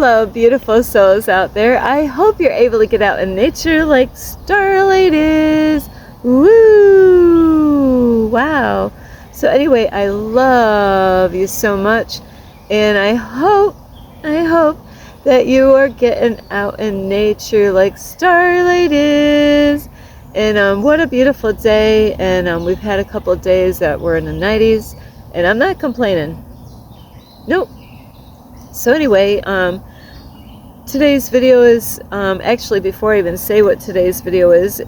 Hello, beautiful souls out there. I hope you're able to get out in nature like Starlight is. Woo! Wow. So anyway, I love you so much, and I hope that you are getting out in nature like Starlight is. And what a beautiful day. And we've had a couple of days that were in the 90s, and I'm not complaining. Nope. So anyway, today's video is, actually before I even say what today's video is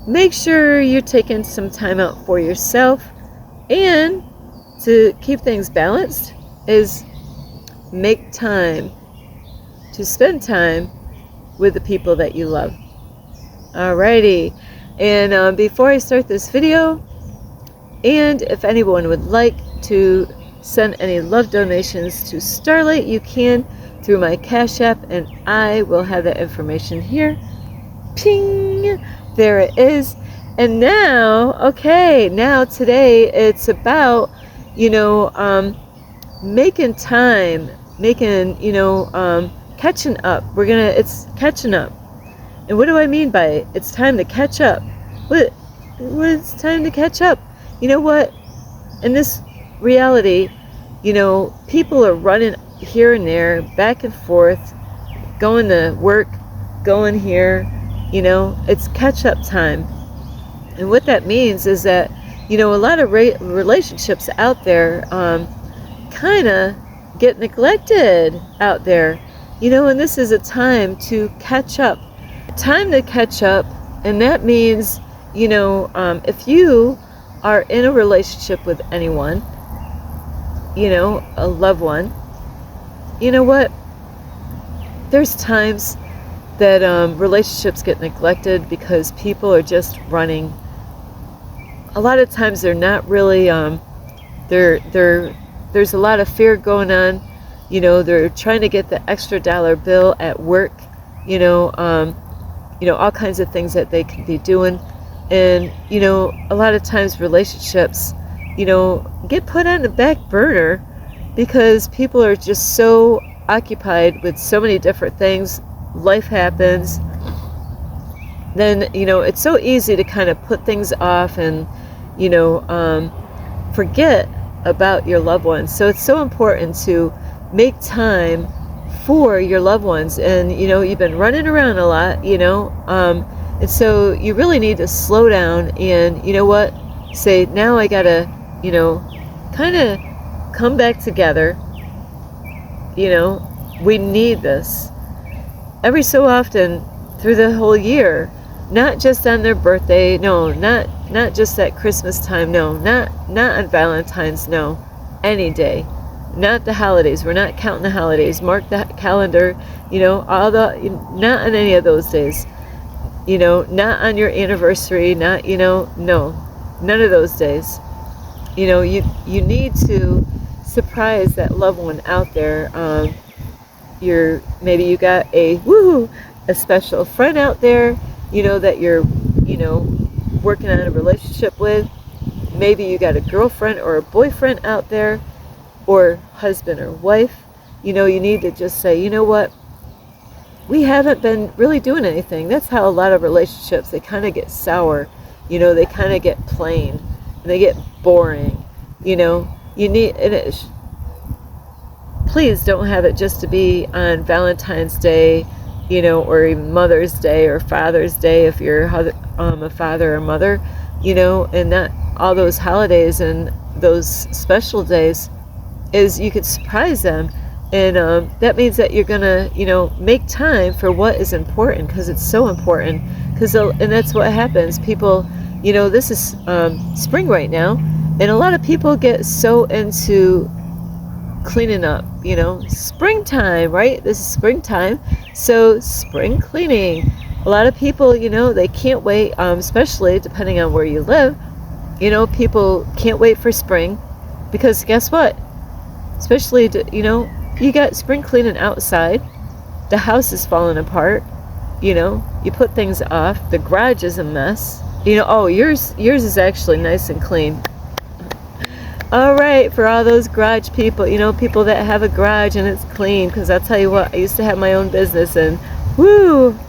make sure you're taking some time out for yourself, and to keep things balanced is make time to spend time with the people that you love. Alrighty, and before I start this video, and if anyone would like to send any love donations to Starlight, you can through my Cash App, and I will have that information here. Ping! There it is. And now, okay, now today it's about, making time, catching up. It's catching up. And what do I mean by it? It's time to catch up. What is time to catch up? You know what? In this reality, people are running here and there, back and forth, going to work, going here, it's catch-up time. And what that means is that, a lot of relationships out there kind of get neglected out there, and this is a time to catch up. Time to catch up, and that means, if you are in a relationship with anyone, a loved one, you know what? There's times that relationships get neglected because people are just running. A lot of times they're not really, there's a lot of fear going on. They're trying to get the extra dollar bill at work, all kinds of things that they could be doing. And, a lot of times relationships, get put on the back burner because people are just so occupied with so many different things. Life happens. Then, it's so easy to kind of put things off and, forget about your loved ones. So it's so important to make time for your loved ones. And, you've been running around a lot, and so you really need to slow down and, say, now I gotta, kind of come back together. We need this every so often through the whole year, not just on their birthday, no, not just at Christmas time, no, not on Valentine's, no, any day, not the holidays. We're not counting the holidays. Mark the calendar, not on any of those days, not on your anniversary, not, no, none of those days. You need to surprise that loved one out there. Maybe you got a special friend out there, that you're, working on a relationship with. Maybe you got a girlfriend or a boyfriend out there, or husband or wife. You need to just say, you know what? We haven't been really doing anything. That's how a lot of relationships, they kind of get sour. They kind of get plain. And they get boring. Please don't have it just to be on Valentine's Day, or even Mother's Day or Father's Day if you're a father or mother, and not all those holidays and those special days. Is you could surprise them, and that means that you're gonna, make time for what is important, because it's so important. And that's what happens. People, this is spring right now, and a lot of people get so into cleaning up, springtime, right? This is springtime, so spring cleaning. A lot of people, they can't wait, especially depending on where you live, people can't wait for spring, because guess what? Especially, you got spring cleaning outside, the house is falling apart, you put things off, the garage is a mess, yours is actually nice and clean. All right, for all those garage people, people that have a garage and it's clean, because I'll tell you what, I used to have my own business and woo,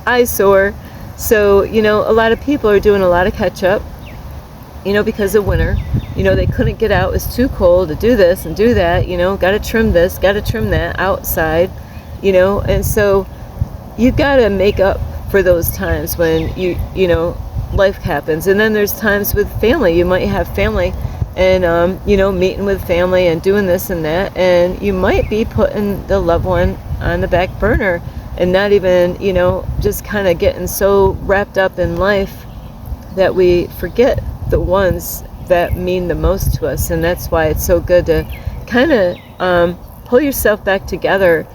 eyesore. So, a lot of people are doing a lot of catch up, because of winter. They couldn't get out. It's too cold to do this and do that, got to trim this, got to trim that outside, and so you got to make up for those times when life happens. And then there's times with family. You might have family and, meeting with family and doing this and that. And you might be putting the loved one on the back burner and not even, just kind of getting so wrapped up in life that we forget the ones that mean the most to us. And that's why it's so good to kind of pull yourself back together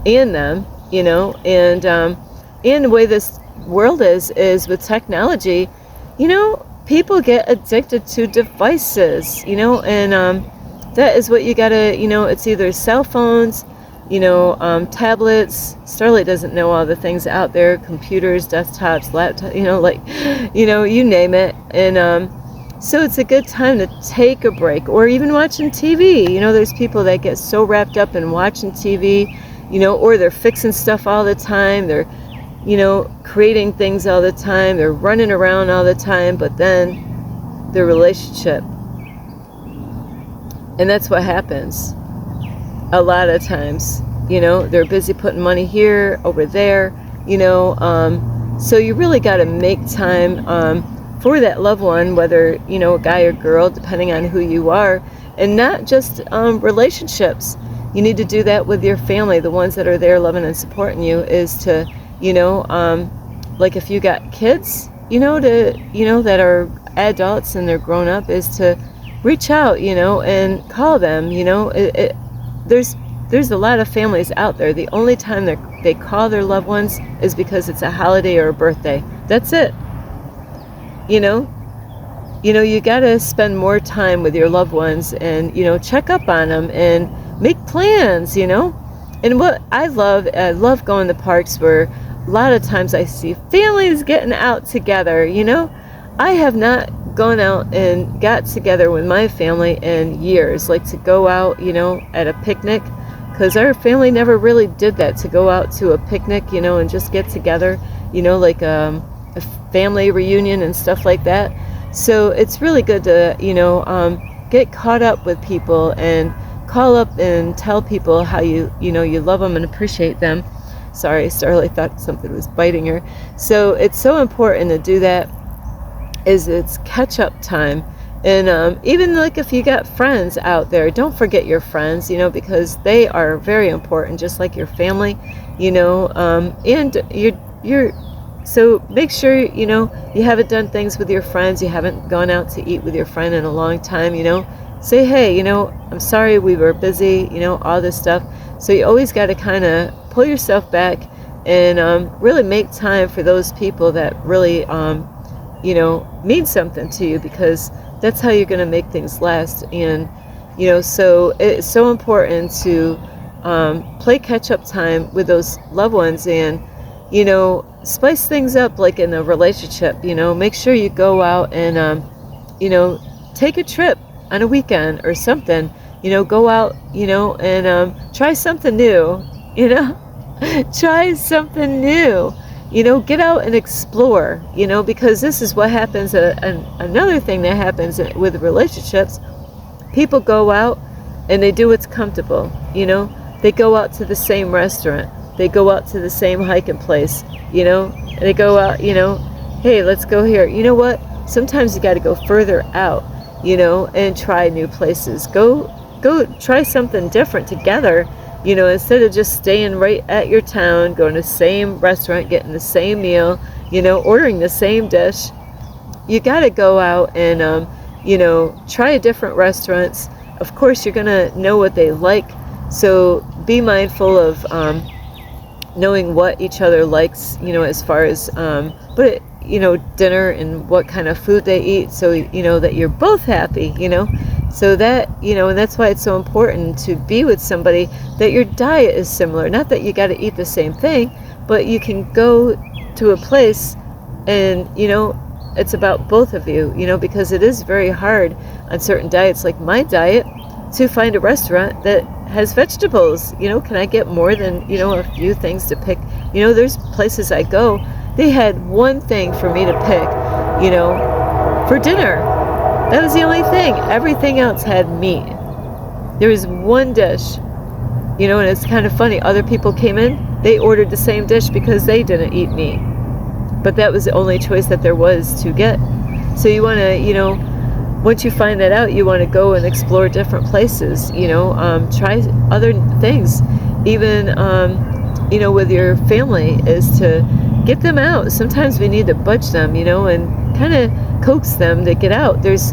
in them, and the way this world is with technology, people get addicted to devices, and that is what you gotta, it's either cell phones, tablets. Starlight doesn't know all the things out there, computers, desktops, laptops, you name it. And so it's a good time to take a break, or even watching TV. There's people that get so wrapped up in watching TV, or they're fixing stuff all the time. They're, creating things all the time. They're running around all the time, but then their relationship. And that's what happens a lot of times. They're busy putting money here, over there, so you really got to make time for that loved one, whether, a guy or girl, depending on who you are, and not just relationships. You need to do that with your family, the ones that are there loving and supporting you, is to, like if you got kids, that are adults and they're grown up, is to reach out, and call them. There's a lot of families out there. The only time they call their loved ones is because it's a holiday or a birthday. That's it. You got to spend more time with your loved ones and, check up on them and make plans, And what I love going to parks where a lot of times I see families getting out together, I have not gone out and got together with my family in years, like to go out, at a picnic, because our family never really did that, to go out to a picnic, and just get together, like a family reunion and stuff like that. So it's really good to, get caught up with people and call up and tell people how you love them and appreciate them. Sorry, Starlight thought something was biting her. So it's so important to do that. It's catch-up time. And even like if you got friends out there, don't forget your friends, because they are very important, just like your family, and you're so make sure, you haven't done things with your friends, you haven't gone out to eat with your friend in a long time, say, hey, I'm sorry we were busy, all this stuff. So you always got to kind of pull yourself back and really make time for those people that really, mean something to you, because that's how you're going to make things last. And, so it's so important to play catch-up time with those loved ones and, spice things up like in a relationship, make sure you go out and, take a trip on a weekend or something, go out, and try something new, try something new, get out and explore, because this is what happens. Another thing that happens with relationships, people go out and they do what's comfortable, they go out to the same restaurant, they go out to the same hiking place, they go out, hey, let's go here. You know what? Sometimes you got to go further out, and try new places. Go try something different together, instead of just staying right at your town, going to the same restaurant, getting the same meal, ordering the same dish. You got to go out and, try different restaurants. Of course, you're going to know what they like. So be mindful of knowing what each other likes, as far as, dinner and what kind of food they eat, so, that you're both happy, so that, and that's why it's so important to be with somebody that your diet is similar. Not that you got to eat the same thing, but you can go to a place and, it's about both of you, because it is very hard on certain diets, like my diet, to find a restaurant that has vegetables. Can I get more than, a few things to pick? There's places I go, they had one thing for me to pick, for dinner. That was the only thing. Everything else had meat. There was one dish, and it's kind of funny. Other people came in, they ordered the same dish because they didn't eat meat. But that was the only choice that there was to get. So you want to, once you find that out, you want to go and explore different places, try other things. Even, with your family, is to get them out. Sometimes we need to budge them, and kind of coax them to get out. There's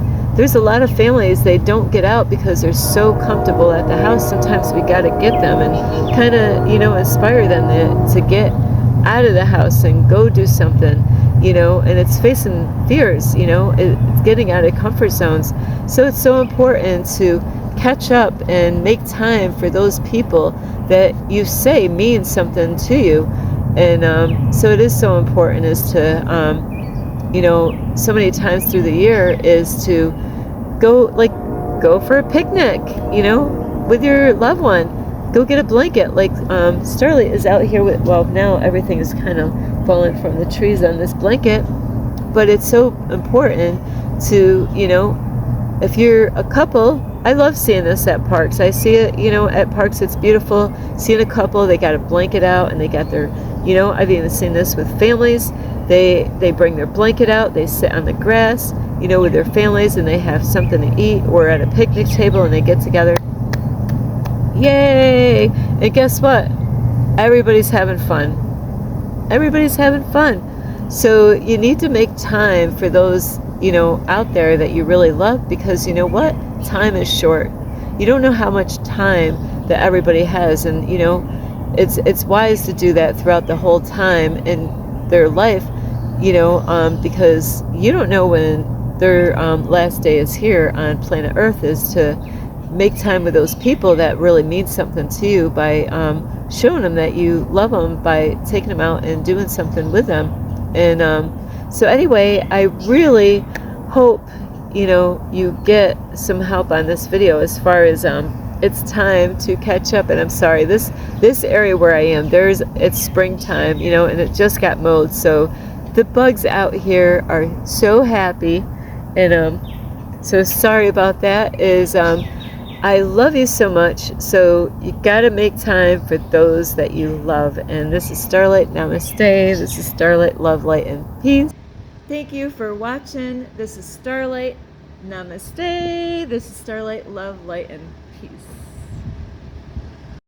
a lot of families, they don't get out because they're so comfortable at the house. Sometimes we got to get them and kind of, inspire them to get out of the house and go do something, and it's facing fears, it's getting out of comfort zones. So it's so important to catch up and make time for those people that you say mean something to you. And so it is so important is to, so many times through the year is to go for a picnic, with your loved one. Go get a blanket. Like Starlight is out here with, well, now everything is kind of falling from the trees on this blanket, but it's so important to, if you're a couple, I love seeing this at parks. I see it, at parks, it's beautiful. Seeing a couple, they got a blanket out and they got their, I've even seen this with families. They bring their blanket out, they sit on the grass, with their families, and they have something to eat, or at a picnic table and they get together. Yay! And guess what? Everybody's having fun. Everybody's having fun. So you need to make time for those, out there that you really love, because you know what? Time is short. You don't know how much time that everybody has, and it's wise to do that throughout the whole time in their life, because you don't know when their last day is here on planet Earth, is to make time with those people that really mean something to you by showing them that you love them, by taking them out and doing something with them. And so anyway, I really hope you get some help on this video as far as it's time to catch up. And I'm sorry, this area where I am, it's springtime, and it just got mowed, so the bugs out here are so happy. And so sorry about that. I love you so much, so you gotta make time for those that you love. And this is Starlight. Namaste. This is Starlight. Love, light, and peace. Thank you for watching. This is Starlight. Namaste. This is Starlight. Love, light, and peace.